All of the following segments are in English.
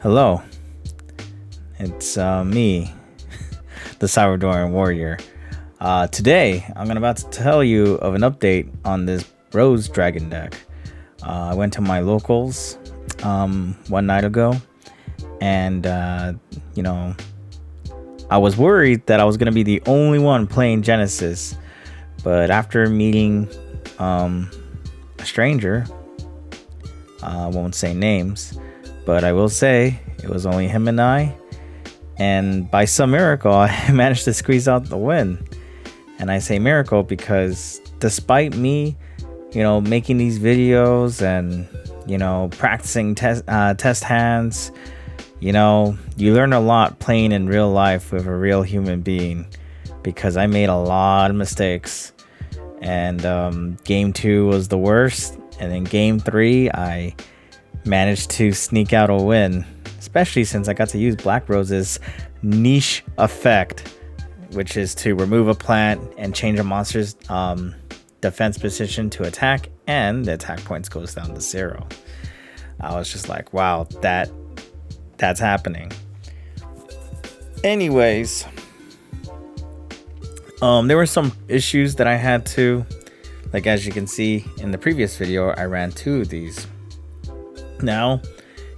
Hello, it's me, the Salvadoran Warrior. Today, I'm about to tell you of an update on this Rose Dragon deck. I went to my locals one night ago, and I was worried that I was going to be the only one playing Genesys, but after meeting a stranger, I won't say names, but I will say it was only him and I. And by some miracle, I managed to squeeze out the win. And I say miracle because despite me, making these videos and, practicing test hands, you learn a lot playing in real life with a real human being, because I made a lot of mistakes. And game 2 was the worst. And in game 3, I managed to sneak out a win, especially since I got to use Black Rose's niche effect, which is to remove a plant and change a monster's defense position to attack, and the attack points goes down to 0. I was just like, wow, that's happening. Anyways, there were some issues that I had to, like as you can see in the previous video, I ran 2 of these. Now,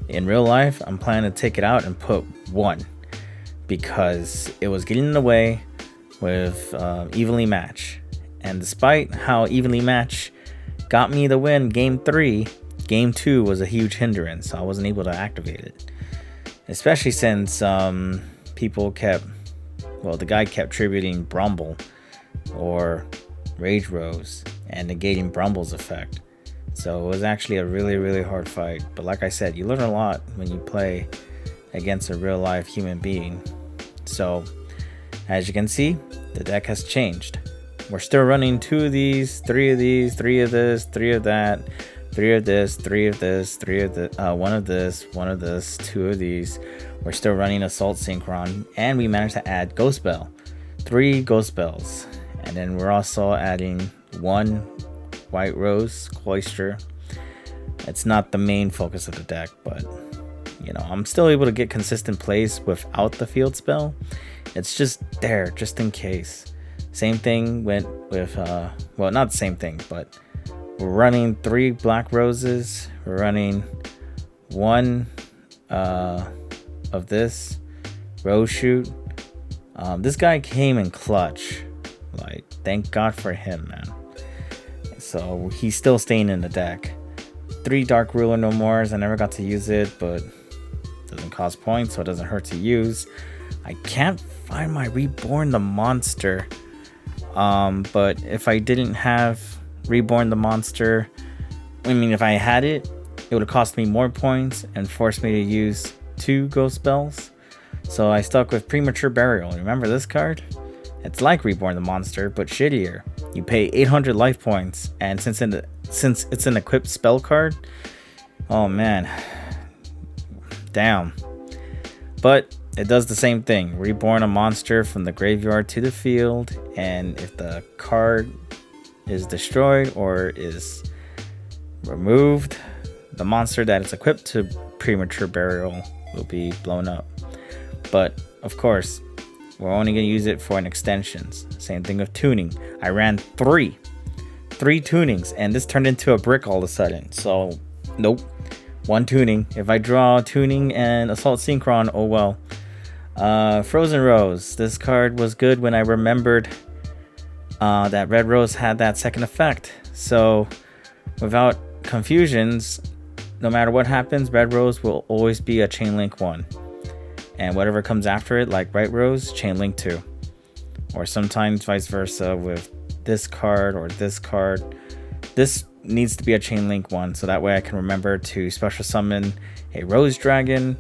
in real life, I'm planning to take it out and put 1, because it was getting in the way with Evenly Match. And despite how Evenly Match got me the win game 3, game 2 was a huge hindrance. So I wasn't able to activate it. Especially since the guy kept tributing Bramble or Rage Rose and negating Bramble's effect. So it was actually a really, really hard fight. But like I said, you learn a lot when you play against a real life human being. So as you can see, the deck has changed. We're still running 2 of these, 3 of these, 3 of this, 3 of that, 3 of this, 3 of this, 3 of the 1 of this, 1 of this, 2 of these. We're still running Assault Synchron, and we managed to add Ghost Bell, 3 Ghost Bells. And then we're also adding 1 White Rose Cloister. It's not the main focus of the deck, but I'm still able to get consistent plays without the field spell. It's just there, just in case. Same thing went with not the same thing, but we're running 3 Black Roses. We're running 1 of this Rose Shoot. This guy came in clutch. Like, thank God for him, man. So he's still staying in the deck. 3 Dark Ruler No Mores. I never got to use it, but it doesn't cost points, so it doesn't hurt to use. I can't find my Reborn the Monster. But if I didn't have Reborn the Monster, if I had it, it would have cost me more points and forced me to use 2 Ghost Spells. So I stuck with Premature Burial. Remember this card? It's like Reborn the Monster, but shittier. You pay 800 life points, and since it's an equipped spell card, oh man, damn. But it does the same thing. Reborn a monster from the graveyard to the field, and if the card is destroyed or is removed, the monster that is equipped to Premature Burial will be blown up. But of course, we're only going to use it for an extensions. Same thing with tuning. I ran 3 tunings, and this turned into a brick all of a sudden. So, nope. 1 tuning. If I draw tuning and Assault Synchron, oh well. Frozen Rose. This card was good when I remembered that Red Rose had that second effect. So, without confusions, no matter what happens, Red Rose will always be a Chain Link 1. And whatever comes after it, like White Rose, Chain Link 2. Or sometimes vice versa with this card or this card. This needs to be a Chain Link 1, so that way I can remember to special summon a Rose Dragon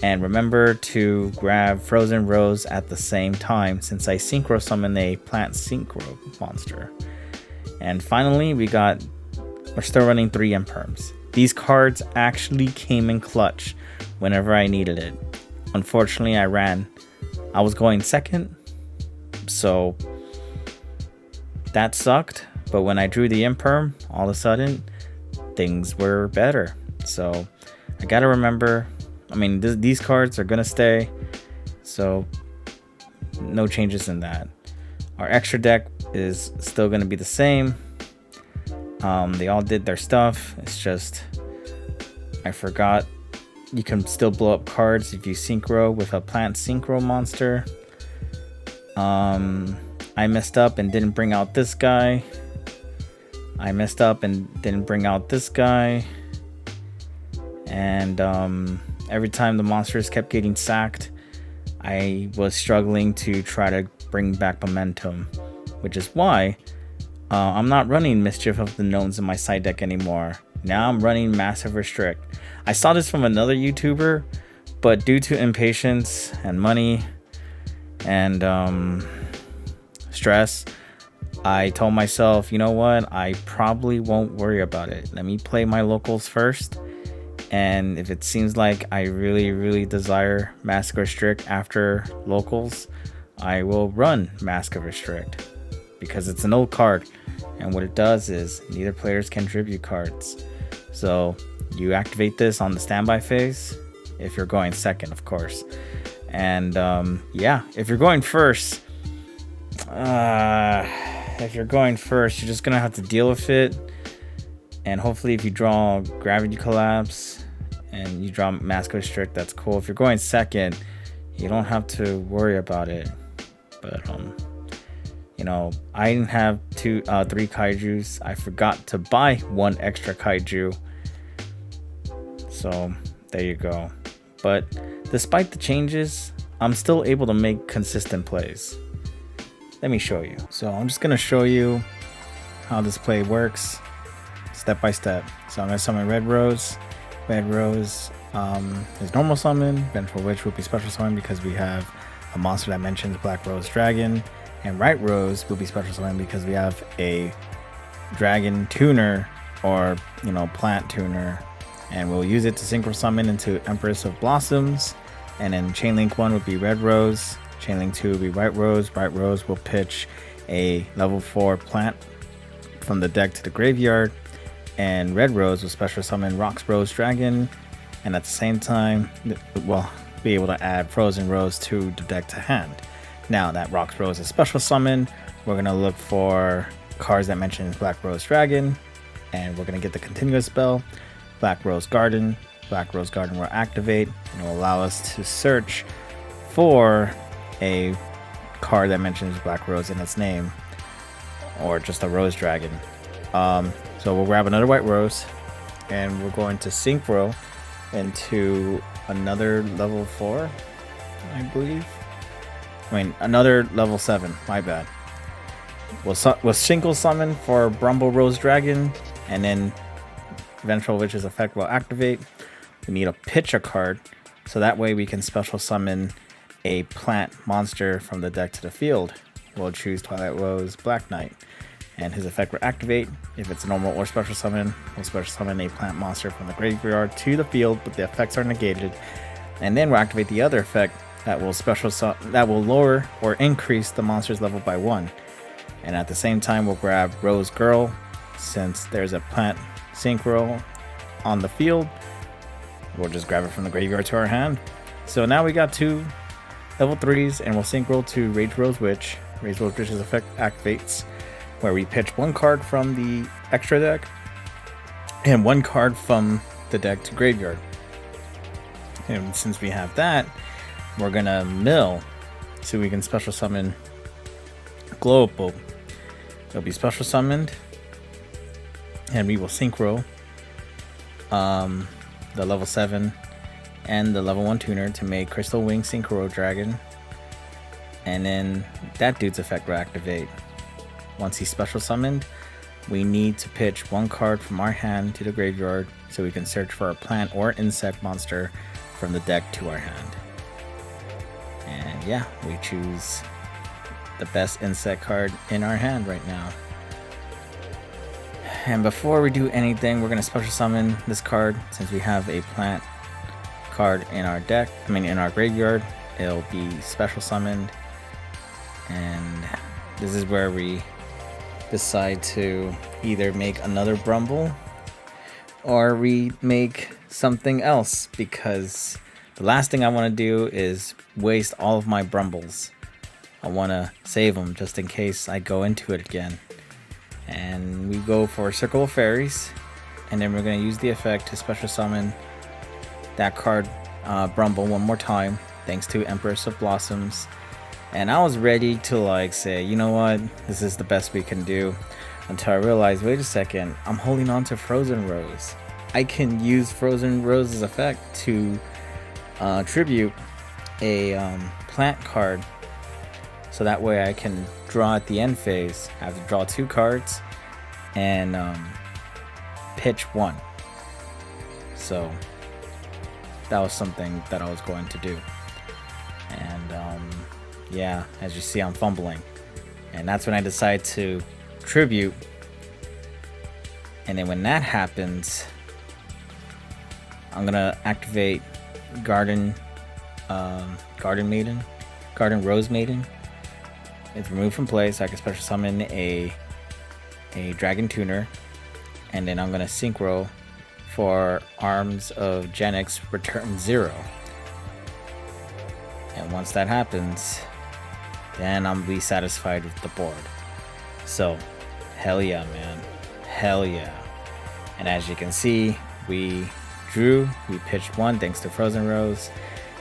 and remember to grab Frozen Rose at the same time, since I Synchro summon a Plant Synchro monster. And finally, we're still running 3 Imperms. These cards actually came in clutch whenever I needed it. Unfortunately, I was going second, so that sucked. But when I drew the Imperm, all of a sudden, things were better. So I gotta remember, I mean, these cards are gonna stay, so no changes in that. Our extra deck is still gonna be the same. They all did their stuff. It's just I forgot you can still blow up cards if you synchro with a plant synchro monster. I messed up and didn't bring out this guy. I messed up and didn't bring out this guy. And every time the monsters kept getting sacked, I was struggling to try to bring back momentum, which is why I'm not running Mischief of the Gnomes in my side deck anymore. Now I'm running Massive Restrict. I saw this from another YouTuber, but due to impatience and money and stress, I told myself, you know what, I probably won't worry about it. Let me play my locals first, and if it seems like I really desire Mask of Restrict after locals, I will run Mask of Restrict, because it's an old card, and what it does is neither players can tribute cards. So you activate this on the standby phase if you're going second, of course. And yeah, if you're going first, you're just gonna have to deal with it. And hopefully if you draw Gravity Collapse and you draw Mask of Restrict, that's cool. If you're going second, you don't have to worry about it. But you know, I didn't have 3 kaijus. I forgot to buy 1 extra kaiju. So there you go. But despite the changes, I'm still able to make consistent plays. Let me show you. So I'm just gonna show you how this play works step by step. So I'm gonna summon Red Rose. Red Rose is normal summon. Vengeful Witch will be special summon because we have a monster that mentions Black Rose Dragon. And Right Rose will be special summon because we have a dragon tuner, or you know, plant tuner, and we'll use it to synchro summon into Empress of Blossoms. And then Chain Link 1 would be Red Rose, Chain Link 2 would be White Rose. White Rose will pitch a level 4 plant from the deck to the graveyard, and Red Rose will special summon Rox Rose Dragon, and at the same time we'll be able to add Frozen Rose to the deck to hand. Now that Rox Rose is special summoned, we're going to look for cards that mention Black Rose Dragon, and we're going to get the continuous spell, Black Rose Garden. Black Rose Garden will activate and will allow us to search for a card that mentions Black Rose in its name, or just a Rose Dragon. So we'll grab another White Rose, and we're going to synchro into another level 4, I believe. Another level 7, my bad. We'll single summon for Bramble Rose Dragon, and then Vengeful Witch's effect will activate. We need to pitch a card, so that way we can special summon a plant monster from the deck to the field. We'll choose Twilight Rose Black Knight, and his effect will activate. If it's a normal or special summon, we'll special summon a plant monster from the graveyard to the field, but the effects are negated. And then we'll activate the other effect that will lower or increase the monster's level by 1. And at the same time, we'll grab Rose Girl, since there's a plant synchro on the field. We'll just grab it from the graveyard to our hand. So now we got 2 level 3s, and we'll synchro to Rage Rose Witch. Rage Rose Witch's effect activates, where we pitch 1 card from the extra deck and 1 card from the deck to graveyard. And since we have that, we're gonna mill so we can special summon Glow Up Bulb. It'll be special summoned, and we will synchro the level 7 and the level 1 tuner to make Crystal Wing Synchro Dragon, and then that dude's effect will activate. Once he's special summoned, we need to pitch 1 card from our hand to the graveyard so we can search for a plant or insect monster from the deck to our hand. And yeah, we choose the best insect card in our hand right now. And before we do anything, we're going to special summon this card. Since we have a plant card in our deck, in our graveyard, it'll be special summoned. And this is where we decide to either make another Bramble or we make something else, because the last thing I want to do is waste all of my Brumbles. I want to save them just in case I go into it again. And we go for Circle of Fairies, and then we're going to use the effect to special summon that card, Bramble, one more time, thanks to Empress of Blossoms. And I was ready to like say, you know what, this is the best we can do, until I realized, wait a second, I'm holding on to Frozen Rose. I can use Frozen Rose's effect to tribute a plant card, so that way I can draw at the end phase. I have to draw 2 cards and pitch 1. So that was something that I was going to do. And yeah, as you see, I'm fumbling, and that's when I decide to tribute. And then when that happens, I'm gonna activate Garden Rose Maiden. It's removed from play, so I can special summon a Dragon Tuner, and then I'm gonna synchro for Arms of Genesys return 0. And once that happens, then I'm be satisfied with the board. So, hell yeah, man, hell yeah! And as you can see, we pitched 1 thanks to Frozen Rose,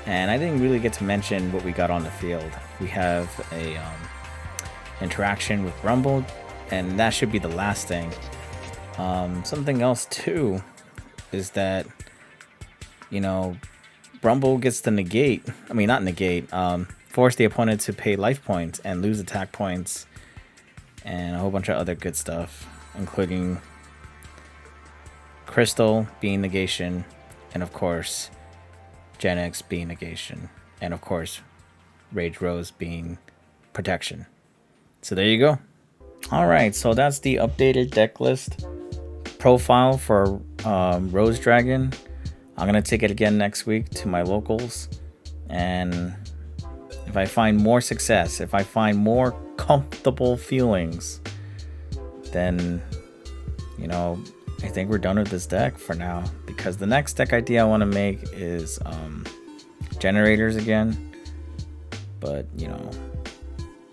and I didn't really get to mention what we got on the field. We have a interaction with Bramble, and that should be the last thing. Something else too is that, you know, Bramble gets to negate, force the opponent to pay life points and lose attack points, and a whole bunch of other good stuff, including Crystal being negation, and of course Genesys being negation, and of course Rage Rose being protection. So there you go. Alright, so that's the updated deck list profile for Rose Dragon. I'm gonna take it again next week to my locals, and if I find more success, if I find more comfortable feelings, then, you know, I think we're done with this deck for now, because the next deck idea I want to make is generators again. But, you know,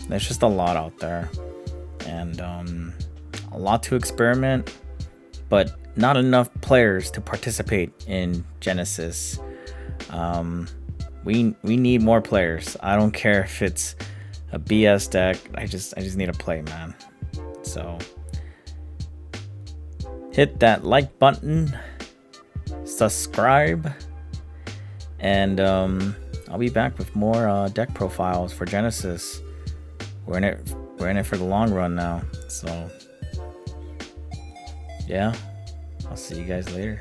there's just a lot out there, and a lot to experiment, but not enough players to participate in Genesys. We need more players. I don't care if it's a BS deck. I just need to play, man. So hit that like button, subscribe, and I'll be back with more deck profiles for Genesys. We're in it for the long run now. So yeah, I'll see you guys later.